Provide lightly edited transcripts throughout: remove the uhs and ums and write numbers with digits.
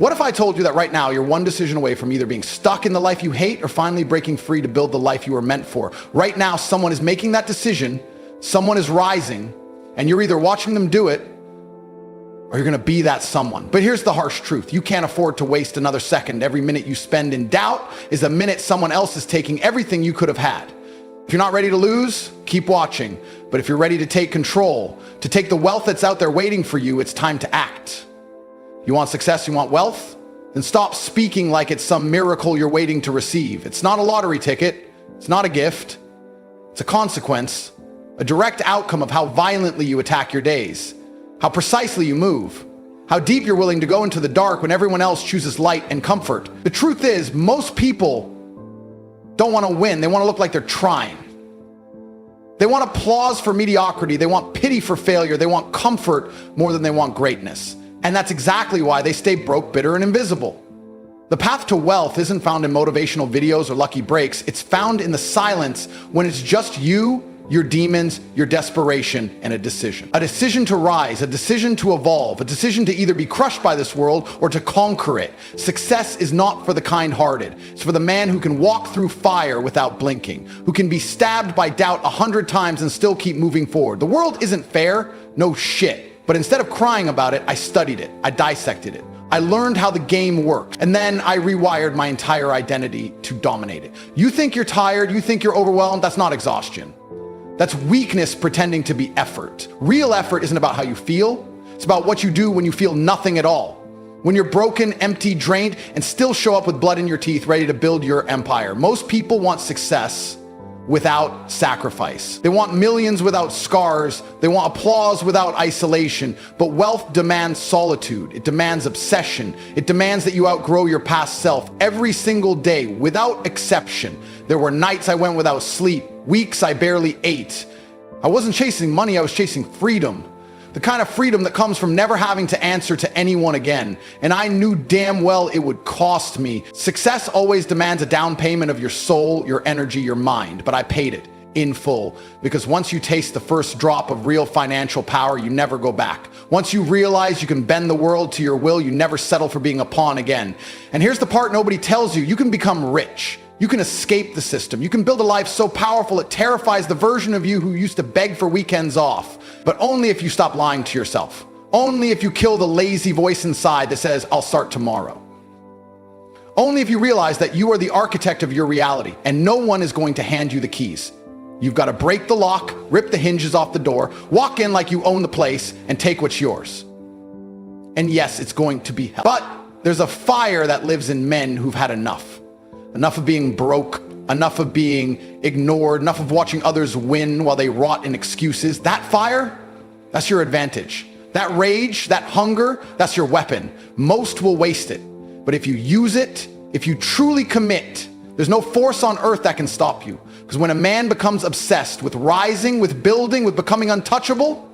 What if I told you that right now you're one decision away from either being stuck in the life you hate or finally breaking free to build the life you were meant for? Right now, someone is making that decision, someone is rising, and you're either watching them do it or you're gonna be that someone. But here's the harsh truth. You can't afford to waste another second. Every minute you spend in doubt is a minute someone else is taking everything you could have had. If you're not ready to lose, keep watching. But if you're ready to take control, to take the wealth that's out there waiting for you, it's time to act. You want success, you want wealth? Then stop speaking like it's some miracle you're waiting to receive. It's not a lottery ticket. It's not a gift. It's a consequence, a direct outcome of how violently you attack your days, how precisely you move, how deep you're willing to go into the dark when everyone else chooses light and comfort. The truth is, most people don't want to win. They want to look like they're trying. They want applause for mediocrity. They want pity for failure. They want comfort more than they want greatness. And that's exactly why they stay broke, bitter, and invisible. The path to wealth isn't found in motivational videos or lucky breaks. It's found in the silence when it's just you, your demons, your desperation, and a decision. A decision to rise, a decision to evolve, a decision to either be crushed by this world or to conquer it. Success is not for the kind-hearted. It's for the man who can walk through fire without blinking, who can be stabbed by doubt 100 times and still keep moving forward. The world isn't fair, no shit. But instead of crying about it, I studied it, I dissected it. I learned how the game worked, and then I rewired my entire identity to dominate it. You think you're tired, you think you're overwhelmed, that's not exhaustion. That's weakness pretending to be effort. Real effort isn't about how you feel, it's about what you do when you feel nothing at all. When you're broken, empty, drained, and still show up with blood in your teeth, ready to build your empire. Most people want success without sacrifice. They want millions without scars. They want applause without isolation. But wealth demands solitude. It demands obsession. It demands that you outgrow your past self every single day, without exception. There were nights I went without sleep, weeks I barely ate. I wasn't chasing money, I was chasing freedom. The kind of freedom that comes from never having to answer to anyone again. And I knew damn well it would cost me. Success always demands a down payment of your soul, your energy, your mind, but I paid it in full. Because once you taste the first drop of real financial power, you never go back. Once you realize you can bend the world to your will, you never settle for being a pawn again. And here's the part nobody tells you. You can become rich. You can escape the system. You can build a life so powerful it terrifies the version of you who used to beg for weekends off. But only if you stop lying to yourself. Only if you kill the lazy voice inside that says, I'll start tomorrow. Only if you realize that you are the architect of your reality and no one is going to hand you the keys. You've got to break the lock, rip the hinges off the door, walk in like you own the place, and take what's yours. And yes, it's going to be hell. But there's a fire that lives in men who've had enough. Enough of being broke, enough of being ignored, enough of watching others win while they rot in excuses. That fire, that's your advantage. That rage, that hunger, that's your weapon. Most will waste it. But if you use it, if you truly commit, there's no force on earth that can stop you. Because when a man becomes obsessed with rising, with building, with becoming untouchable,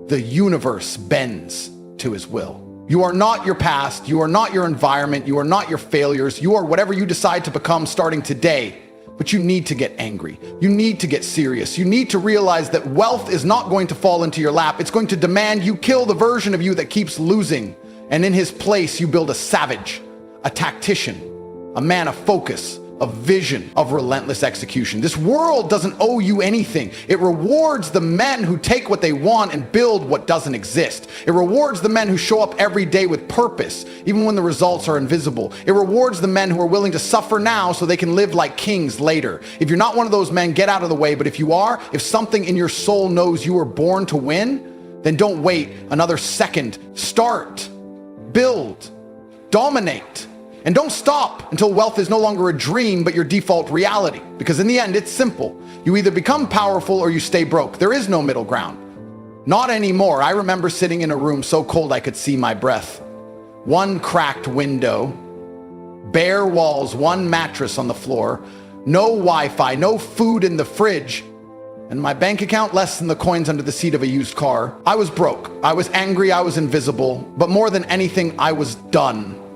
the universe bends to his will. You are not your past, you are not your environment, you are not your failures, you are whatever you decide to become starting today. But you need to get angry, you need to get serious, you need to realize that wealth is not going to fall into your lap, it's going to demand you kill the version of you that keeps losing. And in his place, you build a savage, a tactician, a man of focus, of vision, of relentless execution. This world doesn't owe you anything. It rewards the men who take what they want and build what doesn't exist. It rewards the men who show up every day with purpose, even when the results are invisible. It rewards the men who are willing to suffer now so they can live like kings later. If you're not one of those men, get out of the way. But if you are, if something in your soul knows you were born to win, then don't wait another second. Start, build, dominate. And don't stop until wealth is no longer a dream, but your default reality. Because in the end, it's simple. You either become powerful or you stay broke. There is no middle ground. Not anymore. I remember sitting in a room so cold I could see my breath. One cracked window, bare walls, one mattress on the floor, no Wi-Fi, no food in the fridge, and my bank account less than the coins under the seat of a used car. I was broke. I was angry. I was invisible. But more than anything, I was done.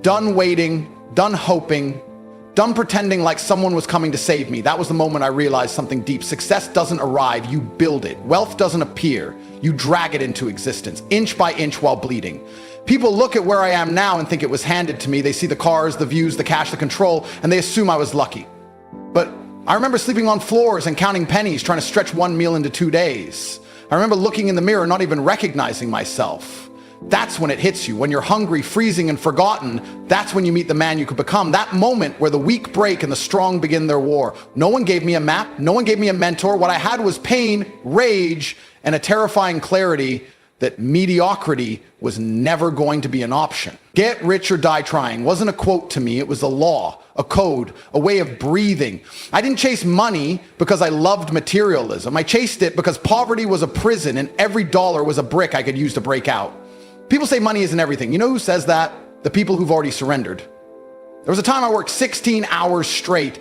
Done waiting, done hoping, Done pretending like someone was coming to save me. That was the moment I realized something deep. Success doesn't arrive, you build it. Wealth doesn't appear, you drag it into existence, inch by inch while bleeding. People look at where I am now and think it was handed to me. They see the cars, the views, the cash, the control, and they assume I was lucky. But I remember sleeping on floors and counting pennies, trying to stretch one meal into 2 days. I remember looking in the mirror, not even recognizing myself. That's when it hits you. When you're hungry, freezing, and forgotten, that's when you meet the man you could become. That moment where the weak break and the strong begin their war. No one gave me a map. No one gave me a mentor. What I had was pain, rage, and a terrifying clarity that mediocrity was never going to be an option. Get rich or die trying wasn't a quote to me. It was a law, a code, a way of breathing. I didn't chase money because I loved materialism. I chased it because poverty was a prison and every dollar was a brick I could use to break out. People say money isn't everything. You know who says that? The people who've already surrendered. There was a time I worked 16 hours straight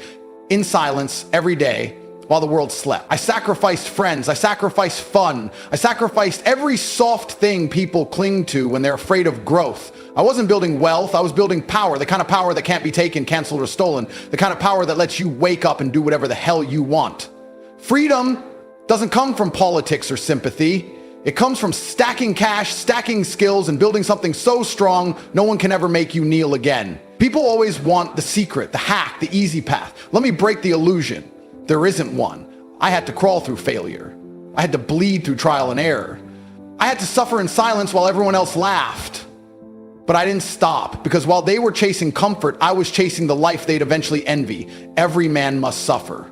in silence every day while the world slept. I sacrificed friends. I sacrificed fun. I sacrificed every soft thing people cling to when they're afraid of growth. I wasn't building wealth. I was building power, the kind of power that can't be taken, canceled, or stolen. The kind of power that lets you wake up and do whatever the hell you want. Freedom doesn't come from politics or sympathy. It comes from stacking cash, stacking skills, and building something so strong no one can ever make you kneel again. People always want the secret, the hack, the easy path. Let me break the illusion. There isn't one. I had to crawl through failure. I had to bleed through trial and error. I had to suffer in silence while everyone else laughed. But I didn't stop, because while they were chasing comfort, I was chasing the life they'd eventually envy. Every man must suffer.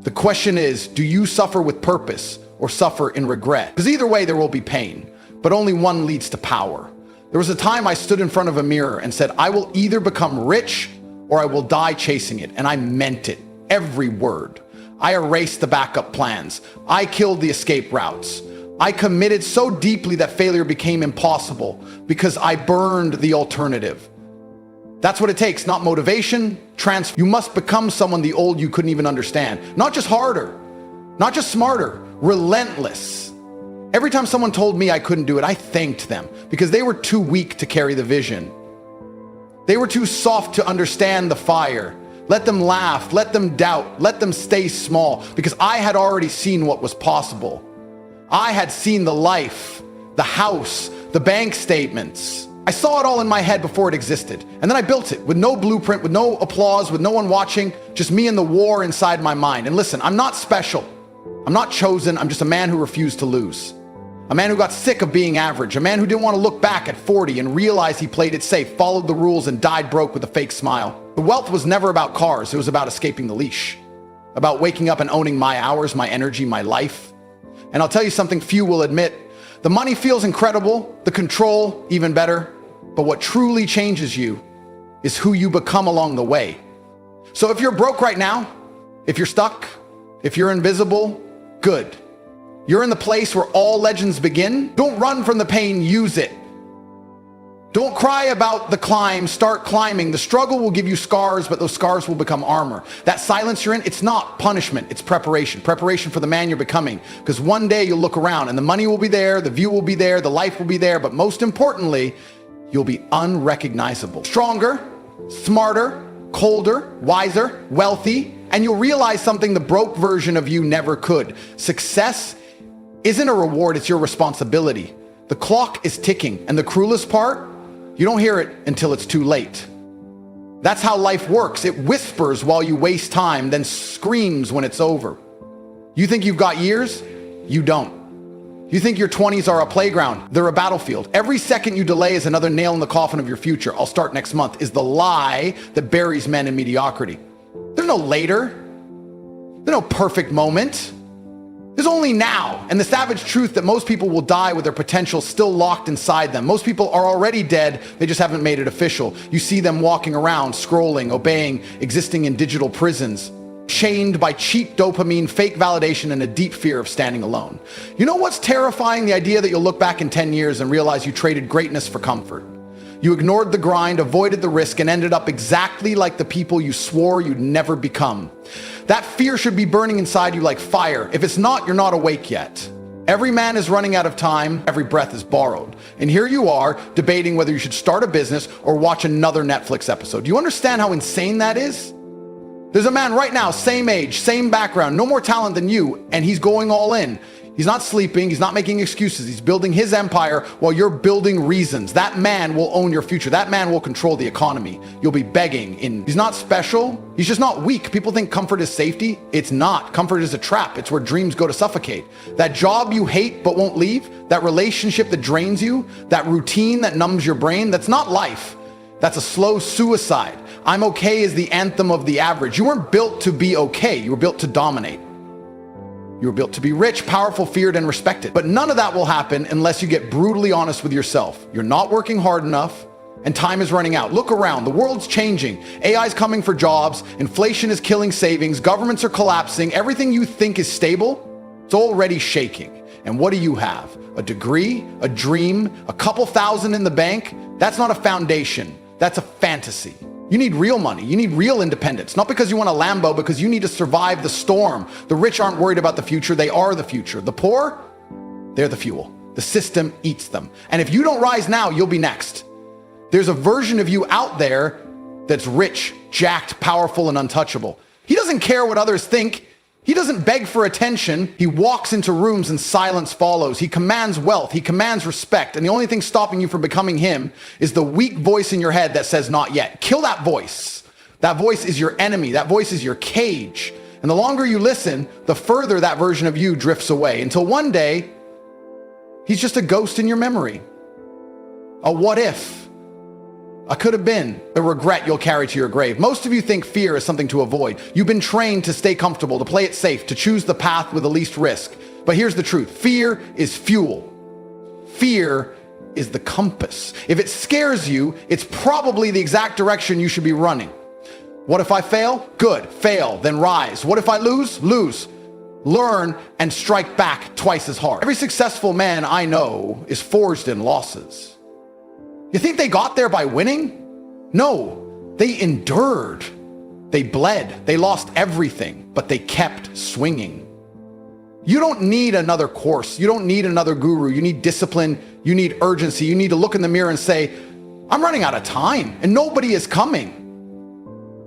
The question is, do you suffer with purpose or suffer in regret? Because either way, there will be pain, but only one leads to power. There was a time I stood in front of a mirror and said, I will either become rich or I will die chasing it. And I meant it, every word. I erased the backup plans. I killed the escape routes. I committed so deeply that failure became impossible because I burned the alternative. That's what it takes, not motivation, transfer. You must become someone the old you couldn't even understand. Not just harder, not just smarter, relentless. Every time someone told me I couldn't do it, I thanked them because they were too weak to carry the vision. They were too soft to understand the fire. Let them laugh, let them doubt, let them stay small, because I had already seen what was possible. I had seen the life, the house, the bank statements. I saw it all in my head before it existed. And then I built it with no blueprint, with no applause, with no one watching, just me and the war inside my mind. And listen, I'm not special. I'm not chosen. I'm just a man who refused to lose. A man who got sick of being average. A man who didn't want to look back at 40 and realize he played it safe, followed the rules, and died broke with a fake smile. The wealth was never about cars. It was about escaping the leash. About waking up and owning my hours, my energy, my life. And I'll tell you something few will admit. The money feels incredible, the control even better, but what truly changes you is who you become along the way. So if you're broke right now, if you're stuck, if you're invisible, good. You're in the place where all legends begin. Don't run from the pain, use it. Don't cry about the climb, start climbing. The struggle will give you scars, but those scars will become armor. That silence you're in, it's not punishment, it's preparation. Preparation for the man you're becoming. Because one day you'll look around and the money will be there, the view will be there, the life will be there, but most importantly, you'll be unrecognizable. Stronger, smarter, colder, wiser, wealthy, and you'll realize something the broke version of you never could. Success isn't a reward, it's your responsibility. The clock is ticking, and the cruelest part, you don't hear it until it's too late. That's how life works. It whispers while you waste time, then screams when it's over. You think you've got years? You don't. You think your 20s are a playground? They're a battlefield. Every second you delay is another nail in the coffin of your future. I'll start next month is the lie that buries men in mediocrity. There's no later. There's no perfect moment. There's only now, and the savage truth that most people will die with their potential still locked inside them. Most people are already dead, they just haven't made it official. You see them walking around, scrolling, obeying, existing in digital prisons, chained by cheap dopamine, fake validation, and a deep fear of standing alone. You know what's terrifying? The idea that you'll look back in 10 years and realize you traded greatness for comfort. You ignored the grind, avoided the risk, and ended up exactly like the people you swore you'd never become. That fear should be burning inside you like fire. If it's not, you're not awake yet. Every man is running out of time, every breath is borrowed. And here you are debating whether you should start a business or watch another Netflix episode. Do you understand how insane that is? There's a man right now, same age, same background, no more talent than you, and he's going all in. He's not sleeping, he's not making excuses, he's building his empire while you're building reasons. That man will own your future. That man will control the economy. You'll be begging in. He's not special, he's just not weak. People think comfort is safety. It's not. Comfort is a trap. It's where dreams go to suffocate. That job you hate but won't leave, that relationship that drains you, that routine that numbs your brain, that's not life. That's a slow suicide. I'm okay is the anthem of the average. You weren't built to be okay, you were built to dominate. You were built to be rich, powerful, feared, and respected. But none of that will happen unless you get brutally honest with yourself. You're not working hard enough, and time is running out. Look around, the world's changing. AI is coming for jobs, inflation is killing savings, governments are collapsing. Everything you think is stable, it's already shaking. And what do you have? A degree, a dream, a couple thousand in the bank? That's not a foundation, that's a fantasy. You need real money. You need real independence. Not because you want a Lambo, because you need to survive the storm. The rich aren't worried about the future. They are the future. The poor, they're the fuel. The system eats them. And if you don't rise now, you'll be next. There's a version of you out there that's rich, jacked, powerful, and untouchable. He doesn't care what others think. He doesn't beg for attention. He walks into rooms and silence follows. He commands wealth. He commands respect. And the only thing stopping you from becoming him is the weak voice in your head that says not yet. Kill that voice. That voice is your enemy. That voice is your cage. And the longer you listen, the further that version of you drifts away until one day, he's just a ghost in your memory. A what if? A could have been, a regret you'll carry to your grave. Most of you think fear is something to avoid. You've been trained to stay comfortable, to play it safe, to choose the path with the least risk. But here's the truth. Fear is fuel. Fear is the compass. If it scares you, it's probably the exact direction you should be running. What if I fail? Good. Fail, then rise. What if I lose? Lose. Learn and strike back twice as hard. Every successful man I know is forged in losses. You think they got there by winning? No, they endured. They bled. They lost everything, but they kept swinging. You don't need another course. You don't need another guru. You need discipline. You need urgency. You need to look in the mirror and say, I'm running out of time and nobody is coming.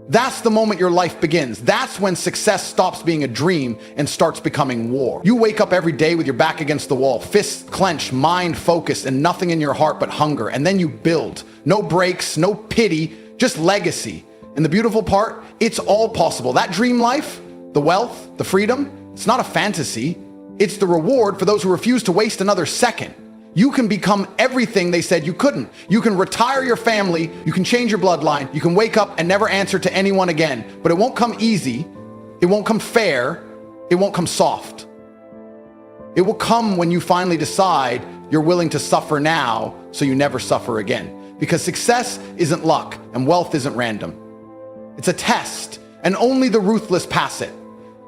That's the moment your life begins. That's when success stops being a dream and starts becoming war. You wake up every day with your back against the wall, fists clenched, mind focused, and nothing in your heart but hunger. And then you build. No breaks, no pity, just legacy. And the beautiful part, it's all possible. That dream life, the wealth, the freedom, it's not a fantasy. It's the reward for those who refuse to waste another second. You can become everything they said you couldn't. You can retire your family, you can change your bloodline, you can wake up and never answer to anyone again. But it won't come easy, it won't come fair, it won't come soft. It will come when you finally decide you're willing to suffer now so you never suffer again. Because success isn't luck and wealth isn't random. It's a test, and only the ruthless pass it.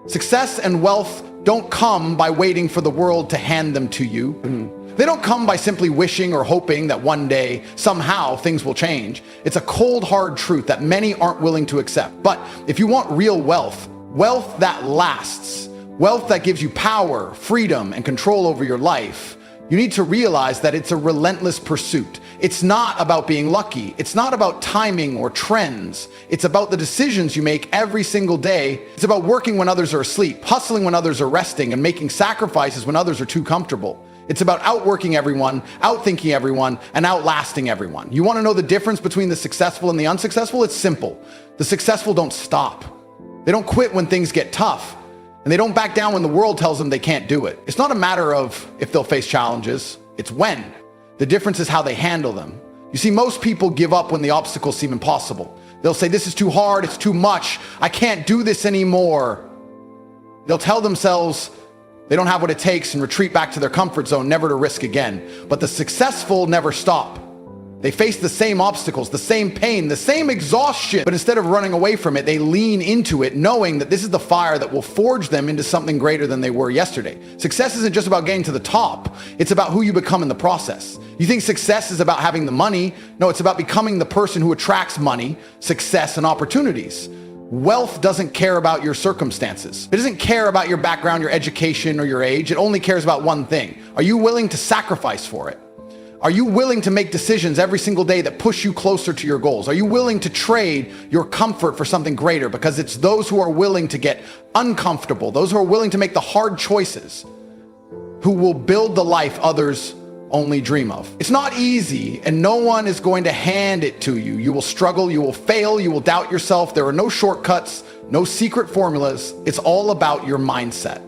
Success and wealth don't come by waiting for the world to hand them to you. They don't come by simply wishing or hoping that one day, somehow, things will change. It's a cold, hard truth that many aren't willing to accept. But if you want real wealth, wealth that lasts, wealth that gives you power, freedom, and control over your life, you need to realize that it's a relentless pursuit. It's not about being lucky. It's not about timing or trends. It's about the decisions you make every single day. It's about working when others are asleep, hustling when others are resting, and making sacrifices when others are too comfortable. It's about outworking everyone, outthinking everyone, and outlasting everyone. You want to know the difference between the successful and the unsuccessful? It's simple. The successful don't stop. They don't quit when things get tough. And they don't back down when the world tells them they can't do it. It's not a matter of if they'll face challenges, it's when. The difference is how they handle them. You see, most people give up when the obstacles seem impossible. They'll say, this is too hard, it's too much, I can't do this anymore. They'll tell themselves they don't have what it takes and retreat back to their comfort zone, never to risk again. But the successful never stop. They face the same obstacles, the same pain, the same exhaustion, but instead of running away from it, they lean into it, knowing that this is the fire that will forge them into something greater than they were yesterday. Success isn't just about getting to the top, it's about who you become in the process. You think success is about having the money? No, it's about becoming the person who attracts money, success, and opportunities. Wealth doesn't care about your circumstances. It doesn't care about your background, your education, or your age. It only cares about one thing. Are you willing to sacrifice for it? Are you willing to make decisions every single day that push you closer to your goals? Are you willing to trade your comfort for something greater? Because it's those who are willing to get uncomfortable, those who are willing to make the hard choices, who will build the life others only dream of. It's not easy, and no one is going to hand it to you. You will struggle, you will fail, you will doubt yourself. There are no shortcuts, no secret formulas. It's all about your mindset.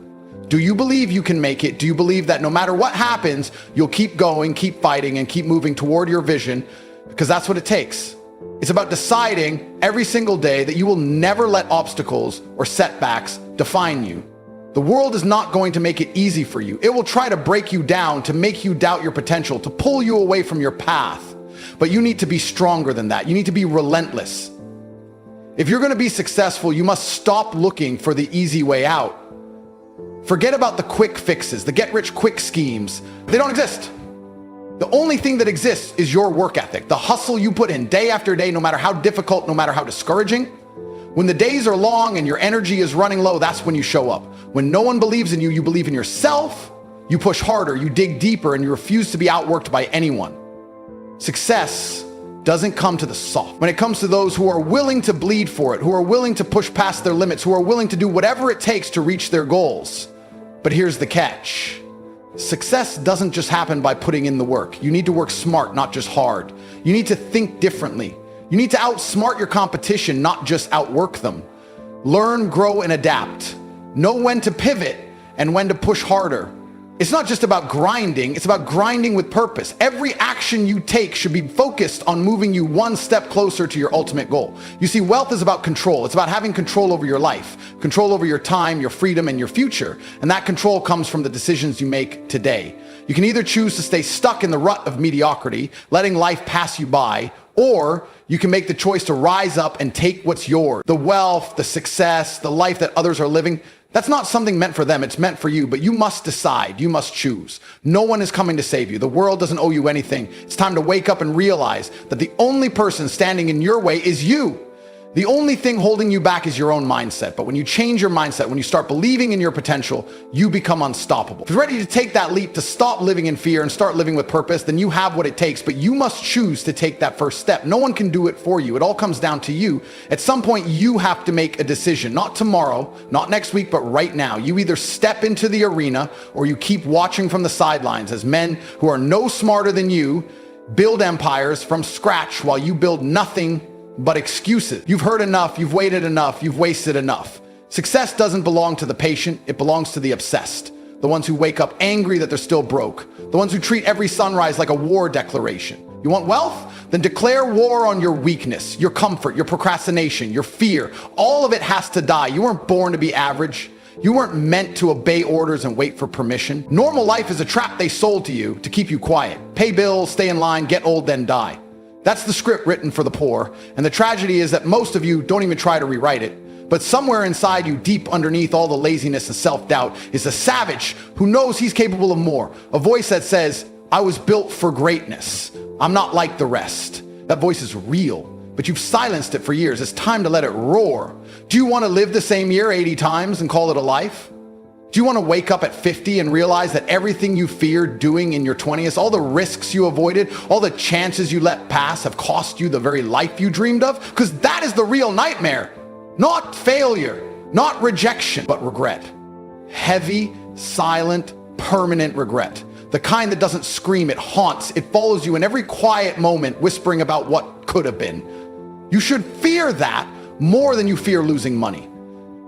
Do you believe you can make it? Do you believe that no matter what happens, you'll keep going, keep fighting, and keep moving toward your vision? Because that's what it takes. It's about deciding every single day that you will never let obstacles or setbacks define you. The world is not going to make it easy for you. It will try to break you down, to make you doubt your potential, to pull you away from your path. But you need to be stronger than that. You need to be relentless. If you're going to be successful, you must stop looking for the easy way out. Forget about the quick fixes, the get-rich-quick schemes. They don't exist. The only thing that exists is your work ethic, the hustle you put in day after day, no matter how difficult, no matter how discouraging. When the days are long and your energy is running low, that's when you show up. When no one believes in you, you believe in yourself, you push harder, you dig deeper, and you refuse to be outworked by anyone. Success doesn't come to the soft. When it comes to those who are willing to bleed for it, who are willing to push past their limits, who are willing to do whatever it takes to reach their goals. But here's the catch. Success doesn't just happen by putting in the work. You need to work smart, not just hard. You need to think differently. You need to outsmart your competition, not just outwork them. Learn, grow, and adapt. Know when to pivot and when to push harder. It's not just about grinding, it's about grinding with purpose. Every action you take should be focused on moving you one step closer to your ultimate goal. You see, wealth is about control. It's about having control over your life, control over your time, your freedom, and your future. And that control comes from the decisions you make today. You can either choose to stay stuck in the rut of mediocrity, letting life pass you by, or you can make the choice to rise up and take what's yours. The wealth, the success, the life that others are living, that's not something meant for them, it's meant for you, but you must decide, you must choose. No one is coming to save you. The world doesn't owe you anything. It's time to wake up and realize that the only person standing in your way is you. The only thing holding you back is your own mindset. But when you change your mindset, when you start believing in your potential, you become unstoppable. If you're ready to take that leap, to stop living in fear and start living with purpose, then you have what it takes, but you must choose to take that first step. No one can do it for you. It all comes down to you. At some point, you have to make a decision, not tomorrow, not next week, but right now. You either step into the arena or you keep watching from the sidelines as men who are no smarter than you build empires from scratch while you build nothing but excuses. You've heard enough, you've waited enough, you've wasted enough. Success doesn't belong to the patient, it belongs to the obsessed. The ones who wake up angry that they're still broke. The ones who treat every sunrise like a war declaration. You want wealth? Then declare war on your weakness, your comfort, your procrastination, your fear. All of it has to die. You weren't born to be average. You weren't meant to obey orders and wait for permission. Normal life is a trap they sold to you to keep you quiet. Pay bills, stay in line, get old, then die. That's the script written for the poor, and the tragedy is that most of you don't even try to rewrite it. But somewhere inside you, deep underneath all the laziness and self-doubt, is a savage who knows he's capable of more. A voice that says, I was built for greatness. I'm not like the rest. That voice is real, but you've silenced it for years. It's time to let it roar. Do you want to live the same year 80 times and call it a life? Do you want to wake up at 50 and realize that everything you feared doing in your 20s, all the risks you avoided, all the chances you let pass have cost you the very life you dreamed of? Because that is the real nightmare. Not failure, not rejection, but regret. Heavy, silent, permanent regret. The kind that doesn't scream, it haunts, it follows you in every quiet moment, whispering about what could have been. You should fear that more than you fear losing money.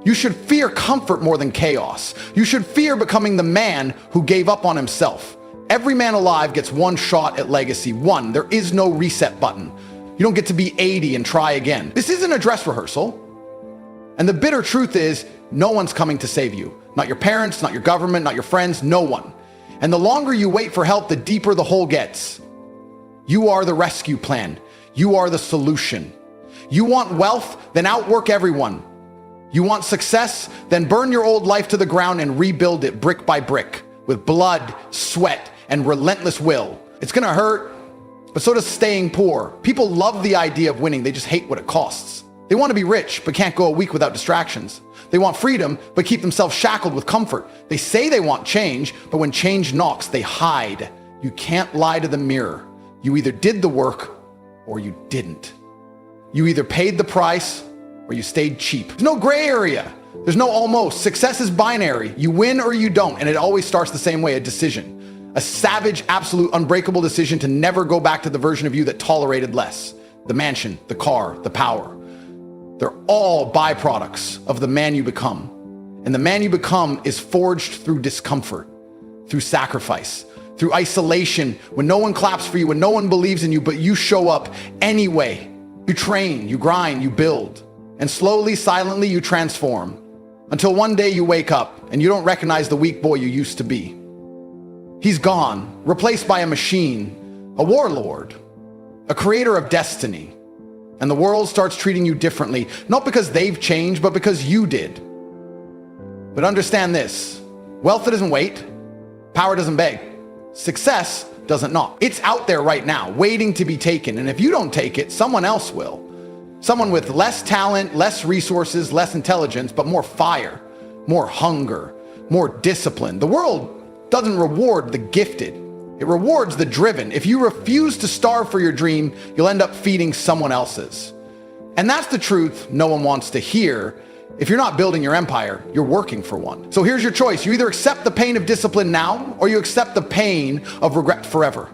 You should fear comfort more than chaos. You should fear becoming the man who gave up on himself. Every man alive gets one shot at legacy. One. There is no reset button. You don't get to be 80 and try again. This isn't a dress rehearsal. And the bitter truth is, no one's coming to save you. Not your parents, not your government, not your friends, no one. And the longer you wait for help, the deeper the hole gets. You are the rescue plan. You are the solution. You want wealth? Then outwork everyone. You want success? Then burn your old life to the ground and rebuild it brick by brick with blood, sweat, and relentless will. It's gonna hurt, but so does staying poor. People love the idea of winning, they just hate what it costs. They want to be rich, but can't go a week without distractions. They want freedom, but keep themselves shackled with comfort. They say they want change, but when change knocks, they hide. You can't lie to the mirror. You either did the work or you didn't. You either paid the price or you stayed cheap. There's no gray area. There's no almost. Success is binary. You win or you don't, and it always starts the same way, a decision. A savage, absolute, unbreakable decision to never go back to the version of you that tolerated less. The mansion, the car, the power. They're all byproducts of the man you become. And the man you become is forged through discomfort, through sacrifice, through isolation, when no one claps for you, when no one believes in you, but you show up anyway. You train, you grind, you build, and slowly, silently, you transform until one day you wake up and you don't recognize the weak boy you used to be. He's gone, replaced by a machine, a warlord, a creator of destiny. And the world starts treating you differently, not because they've changed, but because you did. But understand this, wealth doesn't wait, power doesn't beg, success doesn't knock. It's out there right now, waiting to be taken. And if you don't take it, someone else will. Someone with less talent, less resources, less intelligence, but more fire, more hunger, more discipline. The world doesn't reward the gifted. It rewards the driven. If you refuse to starve for your dream, you'll end up feeding someone else's. And that's the truth no one wants to hear. If you're not building your empire, you're working for one. So here's your choice. You either accept the pain of discipline now, or you accept the pain of regret forever.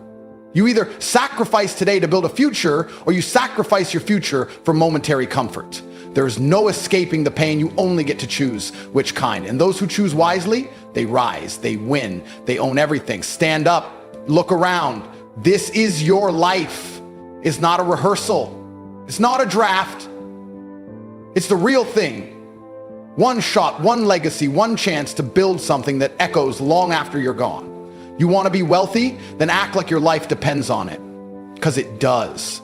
You either sacrifice today to build a future, or you sacrifice your future for momentary comfort. There's no escaping the pain. You only get to choose which kind. And those who choose wisely, they rise, they win, they own everything. Stand up. Look around. This is your life. It's not a rehearsal. It's not a draft. It's the real thing. One shot, one legacy, one chance to build something that echoes long after you're gone. You want to be wealthy? Then act like your life depends on it. Because it does.